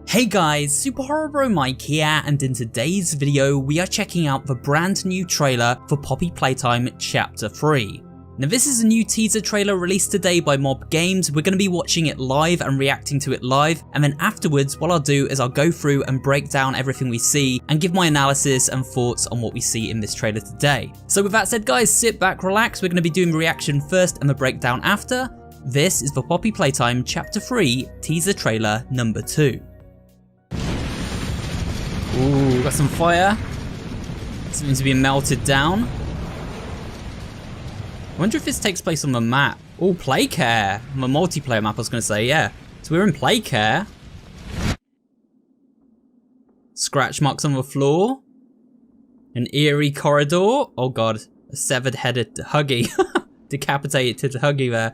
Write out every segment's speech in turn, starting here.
Hey guys, Super Horror Bro Mike here, and in today's video we are checking out the brand new trailer for Poppy Playtime Chapter 3. Now this is a new teaser trailer released today by Mob Games. We're going to be watching it live and reacting to it live, and then afterwards what I'll do is I'll go through and break down everything we see and give my analysis and thoughts on what we see in this trailer today. So with that said guys, sit back, relax, we're going to be doing the reaction first and the breakdown after. This is the Poppy Playtime Chapter 3 teaser trailer number 2. Ooh, got some fire. Something to be melted down. I wonder if this takes place on the map. Oh, Playcare. On a multiplayer map, I was going to say, yeah. So we're in Playcare. Scratch marks on the floor. An eerie corridor. Oh god, a severed headed Huggy. Decapitated Huggy there.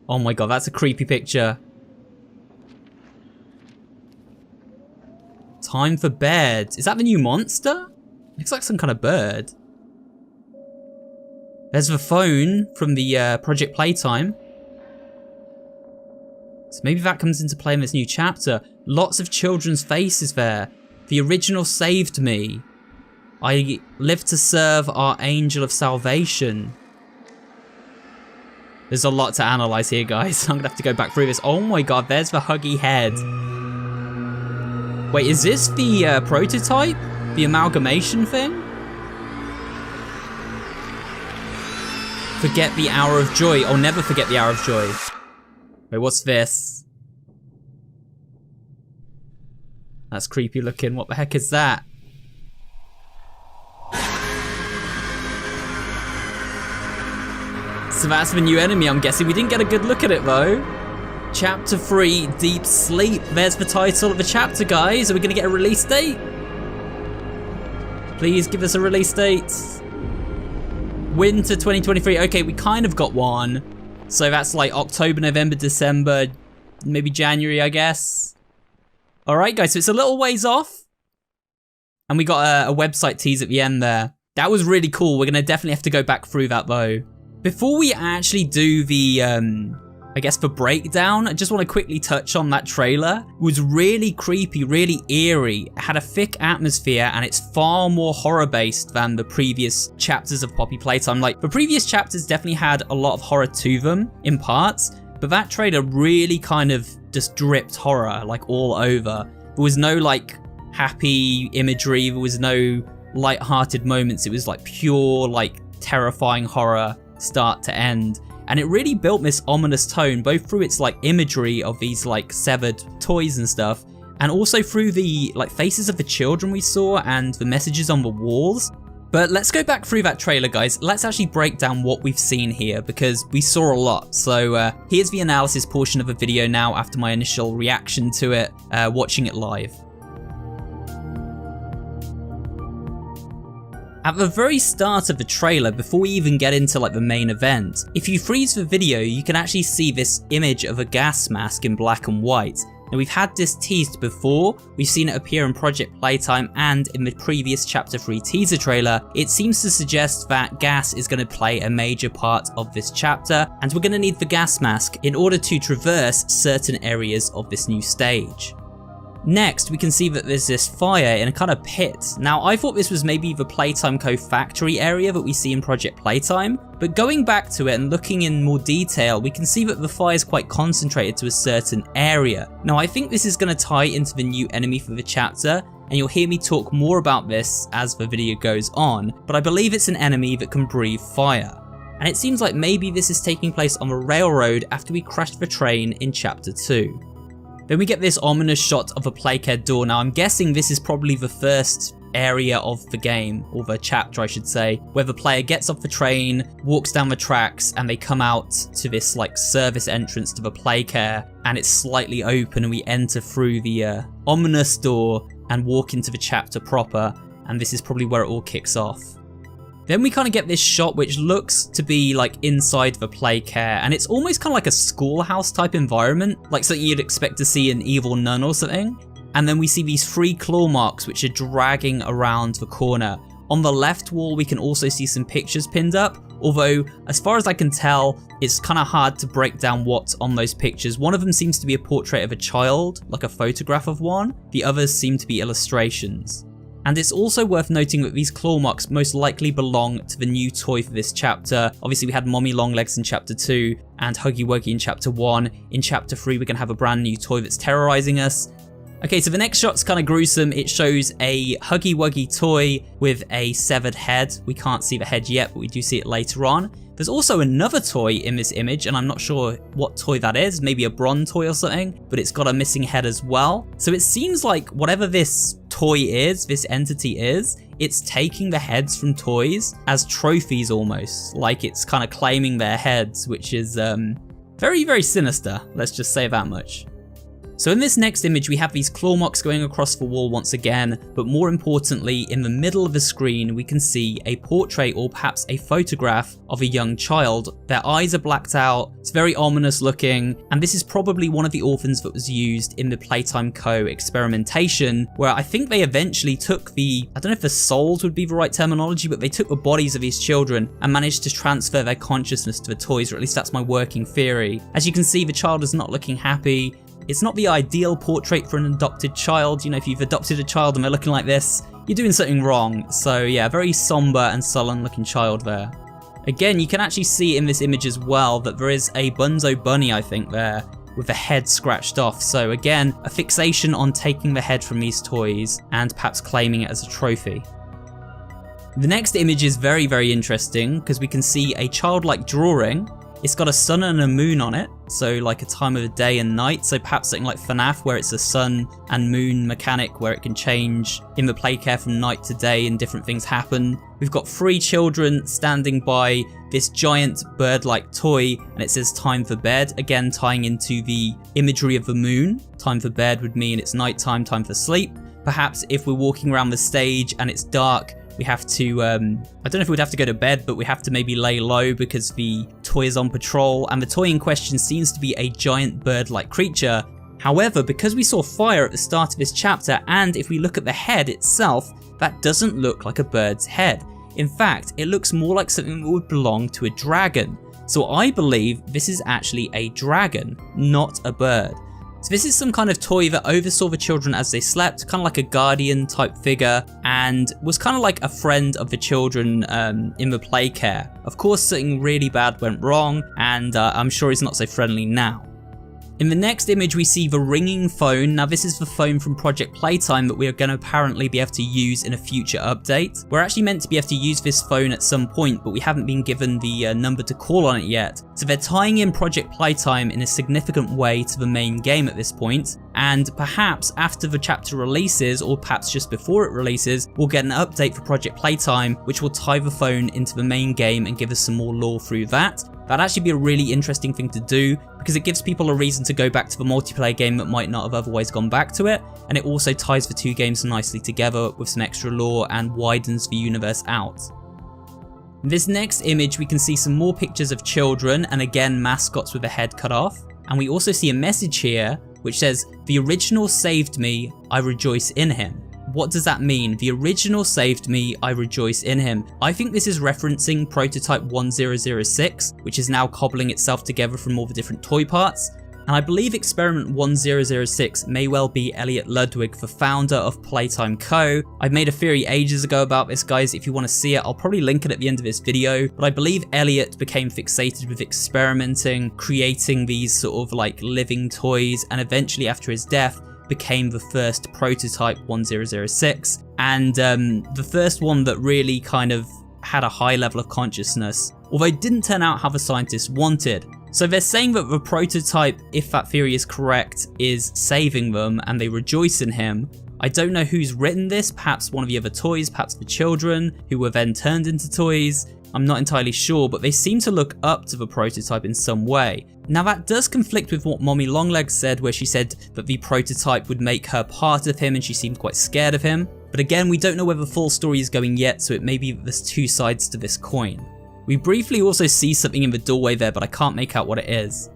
Oh my god, that's a creepy picture. Time for bed. Is that the new monster? Looks like some kind of bird. There's the phone from the Project Playtime. So maybe that comes into play in this new chapter. Lots of children's faces there. The original saved me. I live to serve our angel of salvation. There's a lot to analyze here, guys. I'm gonna have to go back through this. Oh my god, there's the Huggy head. Wait, is this the prototype? The amalgamation thing? Forget the hour of joy. I'll never forget the hour of joy. Wait, what's this? That's creepy looking. What the heck is that? So that's the new enemy, I'm guessing. We didn't get a good look at it though. Chapter 3, Deep Sleep. There's the title of the chapter, guys. Are we gonna get a release date? Please give us a release date. Winter 2023. Okay, we kind of got one. So that's like October, November, December, maybe January, I guess. Alright, guys, so it's a little ways off. And we got a website tease at the end there. That was really cool. We're gonna definitely have to go back through that though. Before we actually do the, I guess the breakdown, I just want to quickly touch on that trailer. It was really creepy, really eerie. It had a thick atmosphere and it's far more horror based than the previous chapters of Poppy Playtime. Like the previous chapters definitely had a lot of horror to them in parts, but that trailer really kind of just dripped horror like all over. There was no like happy imagery, there was no light-hearted moments. It was like pure like terrifying horror start to end. And it really built this ominous tone, both through its like imagery of these like severed toys and stuff, and also through the like faces of the children we saw and the messages on the walls. But let's go back through that trailer, guys. Let's actually break down what we've seen here because we saw a lot. So here's the analysis portion of the video now after my initial reaction to it, watching it live. At the very start of the trailer, before we even get into like the main event, if you freeze the video, you can actually see this image of a gas mask in black and white. Now we've had this teased before, we've seen it appear in Project Playtime and in the previous Chapter 3 teaser trailer. It seems to suggest that gas is going to play a major part of this chapter, and we're going to need the gas mask in order to traverse certain areas of this new stage. Next, we can see that there's this fire in a kind of pit. Now, I thought this was maybe the Playtime Co. factory area that we see in Project Playtime, but going back to it and looking in more detail, we can see that the fire is quite concentrated to a certain area. Now, I think this is going to tie into the new enemy for the chapter, and you'll hear me talk more about this as the video goes on, but I believe it's an enemy that can breathe fire. And it seems like maybe this is taking place on the railroad after we crashed the train in Chapter 2. Then we get this ominous shot of a Playcare door. Now I'm guessing this is probably the first area of the game, or the chapter I should say, where the player gets off the train, walks down the tracks, and they come out to this like service entrance to the Playcare, and it's slightly open and we enter through the ominous door and walk into the chapter proper, and this is probably where it all kicks off. Then we kind of get this shot which looks to be like inside the Playcare, and it's almost kind of like a schoolhouse type environment, like something you'd expect to see in Evil Nun or something. And then we see these 3 claw marks which are dragging around the corner. On the left wall we can also see some pictures pinned up. although as far as I can tell, it's kind of hard to break down what's on those pictures. One of them seems to be a portrait of a child, like a photograph of one. The others seem to be illustrations. And it's also worth noting that these claw marks most likely belong to the new toy for this chapter. Obviously we had Mommy Longlegs in chapter 2 and Huggy Wuggy in chapter 1. In chapter 3 we're going to have a brand new toy that's terrorizing us. Okay, so the next shot's kind of gruesome. It shows a Huggy Wuggy toy with a severed head. We can't see the head yet, but we do see it later on. There's also another toy in this image, and I'm not sure what toy that is, maybe a bronze toy or something, but it's got a missing head as well. So it seems like whatever this toy is, this entity is, it's taking the heads from toys as trophies almost, like it's kind of claiming their heads, which is very, very sinister, let's just say that much. So in this next image we have these claw marks going across the wall once again, but more importantly in the middle of the screen we can see a portrait or perhaps a photograph of a young child. Their eyes are blacked out, it's very ominous looking, and this is probably one of the orphans that was used in the Playtime Co. experimentation, where I think they eventually took the, I don't know if the souls would be the right terminology, but they took the bodies of these children and managed to transfer their consciousness to the toys, or at least that's my working theory. As you can see, the child is not looking happy. It's not the ideal portrait for an adopted child. You know, if you've adopted a child and they're looking like this, you're doing something wrong. So yeah, very somber and sullen looking child there. Again, you can actually see in this image as well that there is a Bunzo bunny, I think, there with the head scratched off. So again, a fixation on taking the head from these toys and perhaps claiming it as a trophy. The next image is very, very interesting because we can see a childlike drawing. It's got a sun and a moon on it, so like a time of the day and night, so perhaps something like FNAF where it's a sun and moon mechanic where it can change in the playcare from night to day and different things happen. We've got 3 children standing by this giant bird-like toy and it says time for bed, again tying into the imagery of the moon. Time for bed would mean it's nighttime, time for sleep. Perhaps if we're walking around the stage and it's dark, we have to, I don't know if we'd have to go to bed, but we have to maybe lay low because the toy is on patrol, and the toy in question seems to be a giant bird-like creature. However, because we saw fire at the start of this chapter, and if we look at the head itself, that doesn't look like a bird's head. In fact, it looks more like something that would belong to a dragon. So I believe this is actually a dragon, not a bird. So this is some kind of toy that oversaw the children as they slept, kind of like a guardian type figure, and was kind of like a friend of the children in the play care. Of course, something really bad went wrong, and I'm sure he's not so friendly now. In the next image we see the ringing phone. Now this is the phone from Project Playtime that we are going to apparently be able to use in a future update. We're actually meant to be able to use this phone at some point, but we haven't been given the number to call on it yet. So they're tying in Project Playtime in a significant way to the main game at this point, and perhaps after the chapter releases, or perhaps just before it releases, we'll get an update for Project Playtime which will tie the phone into the main game and give us some more lore through that. That'd actually be a really interesting thing to do because it gives people a reason to go back to the multiplayer game that might not have otherwise gone back to it, and it also ties the 2 games nicely together with some extra lore and widens the universe out. In this next image we can see some more pictures of children, and again mascots with a head cut off, and we also see a message here which says, "The original saved me, I rejoice in him." What does that mean? The original saved me, I rejoice in him. I think this is referencing Prototype 1006, which is now cobbling itself together from all the different toy parts. And I believe Experiment 1006 may well be Elliot Ludwig, the founder of Playtime Co. I made a theory ages ago about this, guys. If you want to see it, I'll probably link it at the end of this video. But I believe Elliot became fixated with experimenting, creating these sort of like living toys, and eventually after his death, became the first Prototype 1006, and the first one that really kind of had a high level of consciousness, although it didn't turn out how the scientists wanted. So they're saying that the prototype, if that theory is correct, is saving them and they rejoice in him. I don't know who's written this, perhaps one of the other toys, perhaps the children, who were then turned into toys. I'm not entirely sure, but they seem to look up to the prototype in some way. Now that does conflict with what Mommy Longlegs said, where she said that the prototype would make her part of him and she seemed quite scared of him. But again, we don't know where the full story is going yet, so it may be that there's 2 sides to this coin. We briefly also see something in the doorway there, but I can't make out what it is.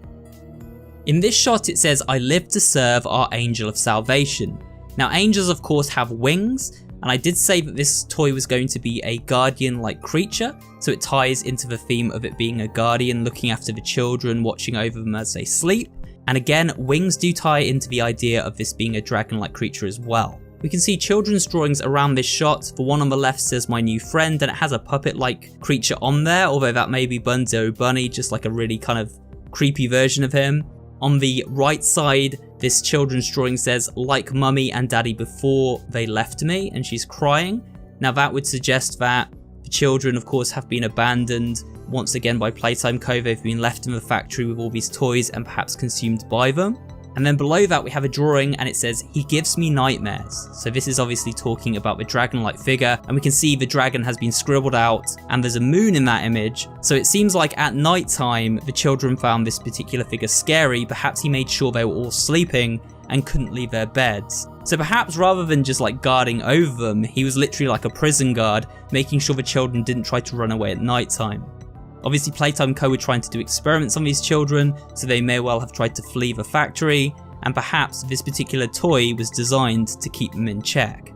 In this shot it says, "I live to serve our angel of salvation." Now angels of course have wings, And I did say that this toy was going to be a guardian-like creature, so it ties into the theme of it being a guardian looking after the children, watching over them as they sleep. And again, wings do tie into the idea of this being a dragon-like creature as well. We can see children's drawings around this shot. The one on the left says my new friend, and it has a puppet-like creature on there, although that may be Bunzo Bunny, just like a really kind of creepy version of him. On the right side, this children's drawing says, like mummy and daddy before they left me, and she's crying. Now that would suggest that the children, of course, have been abandoned once again by Playtime Co. They've been left in the factory with all these toys and perhaps consumed by them. And then below that we have a drawing and it says, he gives me nightmares. So this is obviously talking about the dragon-like figure, and we can see the dragon has been scribbled out and there's a moon in that image. So it seems like at night time, the children found this particular figure scary. Perhaps he made sure they were all sleeping and couldn't leave their beds. So perhaps rather than just like guarding over them, he was literally like a prison guard, making sure the children didn't try to run away at night time. Obviously Playtime Co were trying to do experiments on these children, so they may well have tried to flee the factory, and perhaps this particular toy was designed to keep them in check.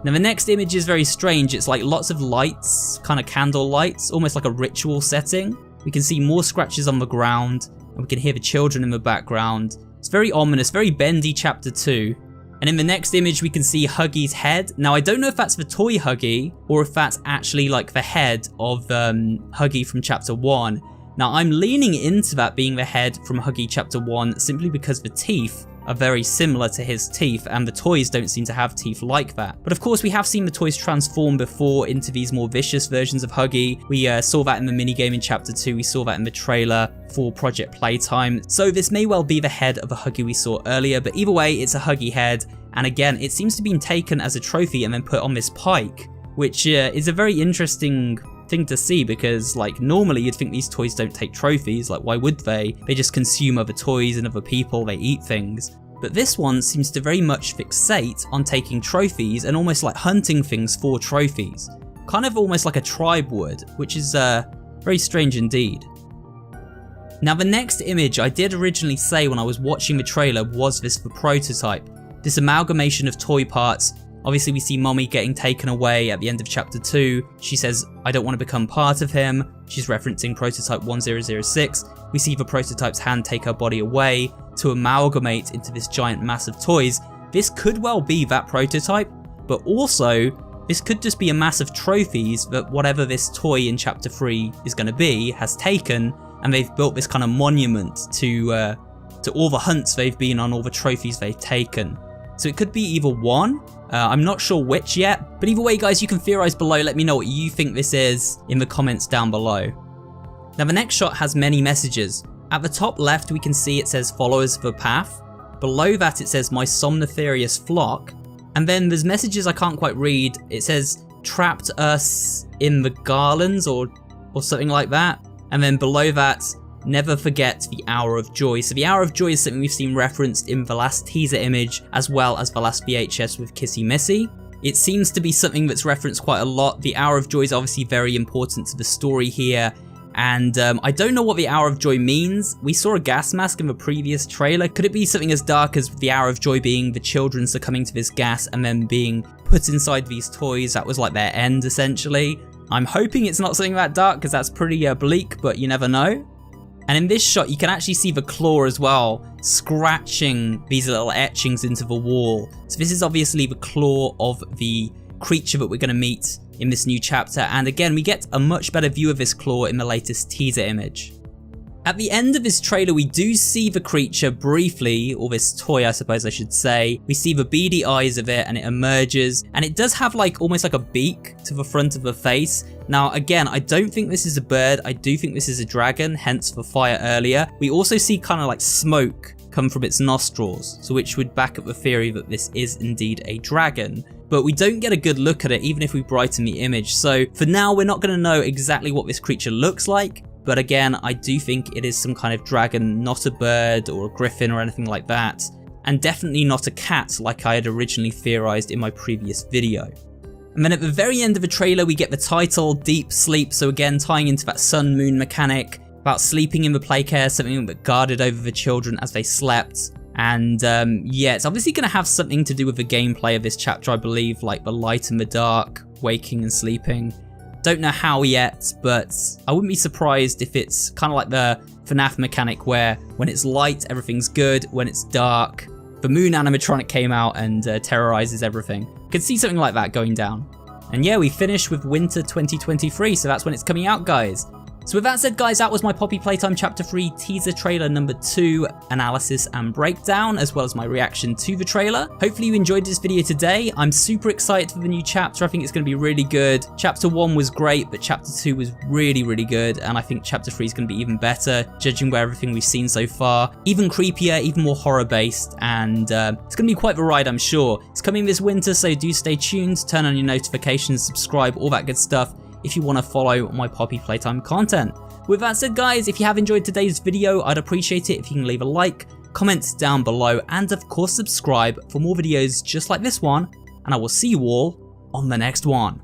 Now the next image is very strange. It's like lots of lights, kind of candle lights, almost like a ritual setting. We can see more scratches on the ground, and we can hear the children in the background. It's very ominous, very bendy chapter 2. And in the next image we can see Huggy's head. Now I don't know if that's the toy Huggy or if that's actually like the head of Huggy from chapter 1. Now I'm leaning into that being the head from Huggy chapter 1 simply because the teeth are very similar to his teeth and the toys don't seem to have teeth like that. But of course we have seen the toys transform before into these more vicious versions of Huggy. We saw that in the minigame in chapter 2, we saw that in the trailer for Project Playtime. So this may well be the head of a Huggy we saw earlier, but either way it's a Huggy head, and again it seems to be taken as a trophy and then put on this pike, which is a very interesting thing to see, because like normally you'd think these toys don't take trophies, like why would they? They just consume other toys and other people, they eat things. But this one seems to very much fixate on taking trophies and almost like hunting things for trophies. Kind of almost like a tribe would, which is very strange indeed. Now the next image I did originally say when I was watching the trailer was the prototype. This amalgamation of toy parts. Obviously we see Mommy getting taken away at the end of chapter 2. She says, I don't want to become part of him. She's referencing prototype 1006. We see the prototype's hand take her body away to amalgamate into this giant mass of toys. This could well be that prototype, but also this could just be a mass of trophies that whatever this toy in chapter 3 is going to be has taken, and they've built this kind of monument to all the hunts they've been on, all the trophies they've taken. So it could be either one. I'm not sure which yet, but either way guys, you can theorize below, let me know what you think this is in the comments down below. Now the next shot has many messages. At the top left we can see it says followers of the path. Below that it says my somniferious flock, and then there's messages I can't quite read. It says trapped us in the garlands or something like that, and then below that, never forget the hour of joy. So the hour of joy is something we've seen referenced in the last teaser image as well as the last VHS with Kissy Missy. It seems to be something that's referenced quite a lot. The hour of joy is obviously very important to the story here, and I don't know what the hour of joy means. We saw a gas mask in the previous trailer. Could it be something as dark as the hour of joy being the children succumbing to this gas and then being put inside these toys? That was like their end essentially. I'm hoping it's not something that dark because that's pretty bleak, but you never know. And in this shot, you can actually see the claw as well, scratching these little etchings into the wall. So this is obviously the claw of the creature that we're going to meet in this new chapter. And again, we get a much better view of this claw in the latest teaser image. At the end of this trailer, we do see the creature briefly, or this toy I suppose I should say. We see the beady eyes of it and it emerges, and it does have like almost like a beak to the front of the face. Now again, I don't think this is a bird, I do think this is a dragon, hence the fire earlier. We also see kind of like smoke come from its nostrils, so which would back up the theory that this is indeed a dragon. But we don't get a good look at it even if we brighten the image, so for now we're not going to know exactly what this creature looks like. But again, I do think it is some kind of dragon, not a bird or a griffin or anything like that. And definitely not a cat like I had originally theorized in my previous video. And then at the very end of the trailer, we get the title, Deep Sleep. So again, tying into that sun-moon mechanic about sleeping in the playcare, something that guarded over the children as they slept. And yeah, it's obviously going to have something to do with the gameplay of this chapter, I believe, like the light and the dark, waking and sleeping. Don't know how yet, but I wouldn't be surprised if it's kind of like the FNAF mechanic where when it's light, everything's good. When it's dark, the moon animatronic came out and terrorizes everything. Could see something like that going down. And yeah, we finished with winter 2023, so that's when it's coming out, guys. So with that said, guys, that was my Poppy Playtime Chapter 3 teaser trailer number 2 analysis and breakdown, as well as my reaction to the trailer. Hopefully you enjoyed this video today. I'm super excited for the new chapter. I think it's going to be really good. Chapter 1 was great, but Chapter 2 was really, really good. And I think Chapter 3 is going to be even better, judging by everything we've seen so far. Even creepier, even more horror-based, and it's going to be quite the ride, I'm sure. It's coming this winter, so do stay tuned, turn on your notifications, subscribe, all that good stuff, if you want to follow my Poppy Playtime content. With that said, guys, if you have enjoyed today's video, I'd appreciate it if you can leave a like, comment down below, and of course subscribe for more videos just like this one, and I will see you all on the next one.